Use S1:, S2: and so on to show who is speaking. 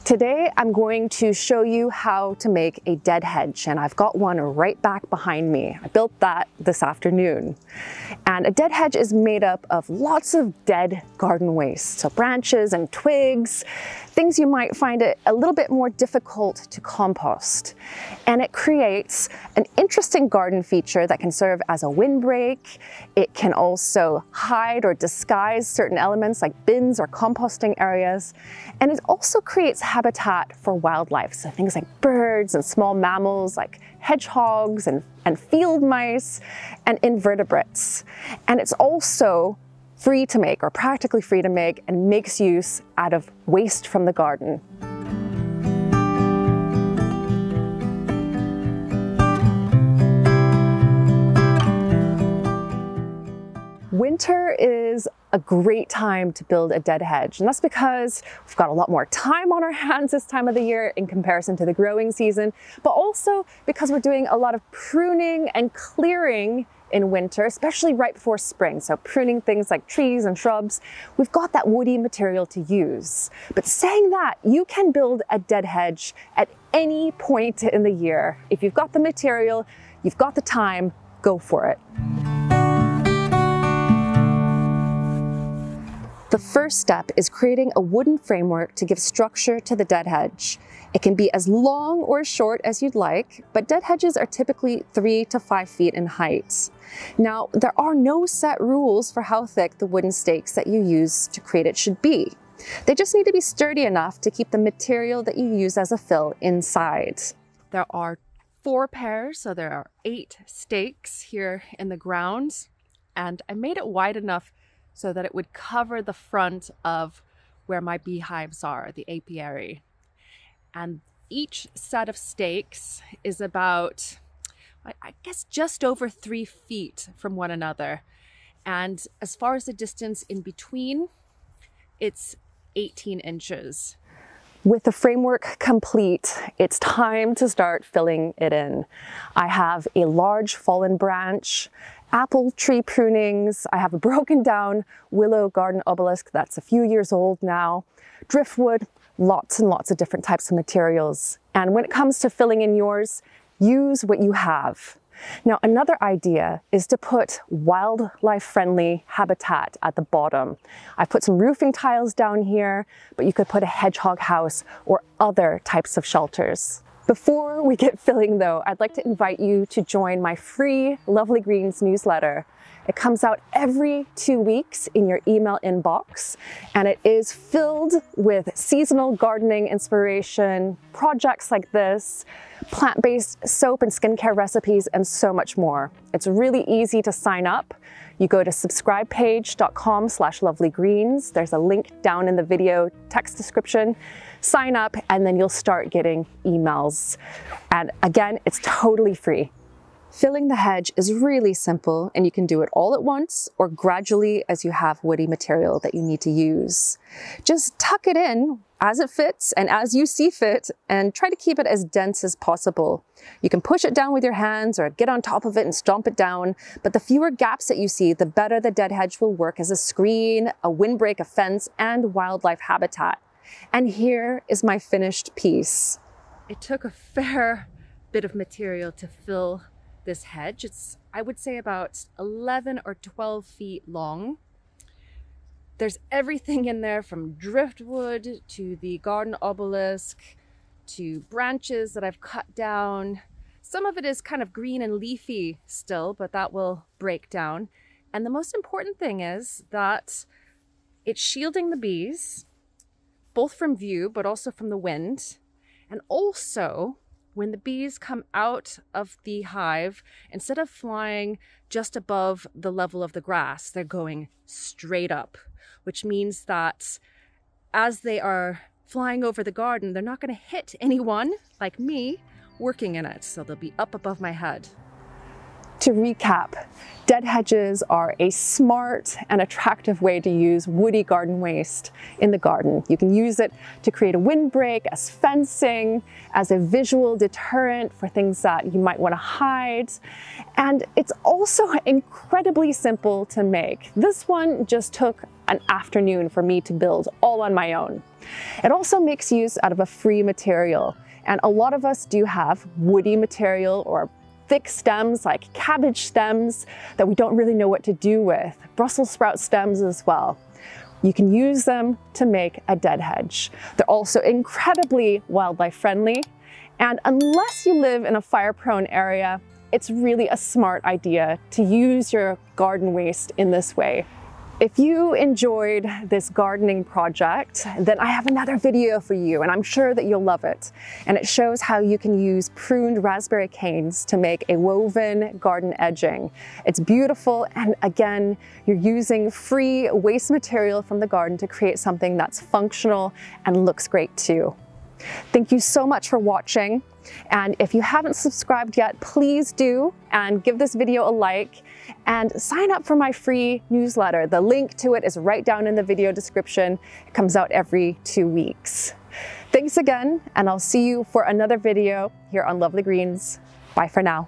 S1: Today I'm going to show you how to make a dead hedge, and I've got one right back behind me. I built that this afternoon. And a dead hedge is made up of lots of dead garden waste, so branches and twigs, things you might find it a little bit more difficult to compost. And it creates an interesting garden feature that can serve as a windbreak. It can also hide or disguise certain elements like bins or composting areas. And it also creates habitat for wildlife, so things like birds and small mammals like hedgehogs and field mice and invertebrates. And it's also free to make, or practically free to make, and makes use out of waste from the garden. Winter is a great time to build a dead hedge, and that's because we've got a lot more time on our hands this time of the year in comparison to the growing season, but also because we're doing a lot of pruning and clearing in winter, especially right before spring. So pruning things like trees and shrubs, we've got that woody material to use. But saying that, you can build a dead hedge at any point in the year. If you've got the material, you've got the time, go for it. The first step is creating a wooden framework to give structure to the dead hedge. It can be as long or as short as you'd like, but dead hedges are typically 3 to 5 feet in height. Now, there are no set rules for how thick the wooden stakes that you use to create it should be. They just need to be sturdy enough to keep the material that you use as a fill inside. There are 4 pairs, so there are 8 stakes here in the ground, and I made it wide enough so that it would cover the front of where my beehives are, the apiary. And each set of stakes is about, I guess, just over 3 feet from one another. And as far as the distance in between, it's 18 inches. With the framework complete, it's time to start filling it in. I have a large fallen branch, apple tree prunings, I have a broken down willow garden obelisk that's a few years old now, driftwood, lots and lots of different types of materials. And when it comes to filling in yours, use what you have. Now, another idea is to put wildlife-friendly habitat at the bottom. I've put some roofing tiles down here, but you could put a hedgehog house or other types of shelters. Before we get filling though, I'd like to invite you to join my free Lovely Greens newsletter. It comes out every 2 weeks in your email inbox, and it is filled with seasonal gardening inspiration, projects like this, plant-based soap and skincare recipes, and so much more. It's really easy to sign up. You go to subscribepage.com/lovelygreens. There's a link down in the video text description. Sign up and then you'll start getting emails. And again, it's totally free. Filling the hedge is really simple, and you can do it all at once or gradually as you have woody material that you need to use. Just tuck it in as it fits and as you see fit, and try to keep it as dense as possible. You can push it down with your hands or get on top of it and stomp it down, but the fewer gaps that you see, the better the dead hedge will work as a screen, a windbreak, a fence, and wildlife habitat. And here is my finished piece. It took a fair bit of material to fill this hedge. It's, I would say, about 11 or 12 feet long. There's everything in there from driftwood to the garden obelisk to branches that I've cut down. Some of it is kind of green and leafy still, but that will break down. And the most important thing is that it's shielding the bees, both from view, but also from the wind. And also, when the bees come out of the hive, instead of flying just above the level of the grass, they're going straight up, which means that as they are flying over the garden, they're not going to hit anyone like me working in it. So they'll be up above my head. To recap, dead hedges are a smart and attractive way to use woody garden waste in the garden. You can use it to create a windbreak, as fencing, as a visual deterrent for things that you might want to hide. And it's also incredibly simple to make. This one just took an afternoon for me to build all on my own. It also makes use out of a free material. And a lot of us do have woody material or thick stems like cabbage stems that we don't really know what to do with. Brussels sprout stems as well. You can use them to make a dead hedge. They're also incredibly wildlife friendly. And unless you live in a fire-prone area, it's really a smart idea to use your garden waste in this way. If you enjoyed this gardening project, then I have another video for you, and I'm sure that you'll love it. And it shows how you can use pruned raspberry canes to make a woven garden edging. It's beautiful, and again, you're using free waste material from the garden to create something that's functional and looks great too. Thank you so much for watching. And if you haven't subscribed yet, please do, and give this video a like and sign up for my free newsletter. The link to it is right down in the video description. It comes out every 2 weeks. Thanks again, and I'll see you for another video here on Lovely Greens. Bye for now.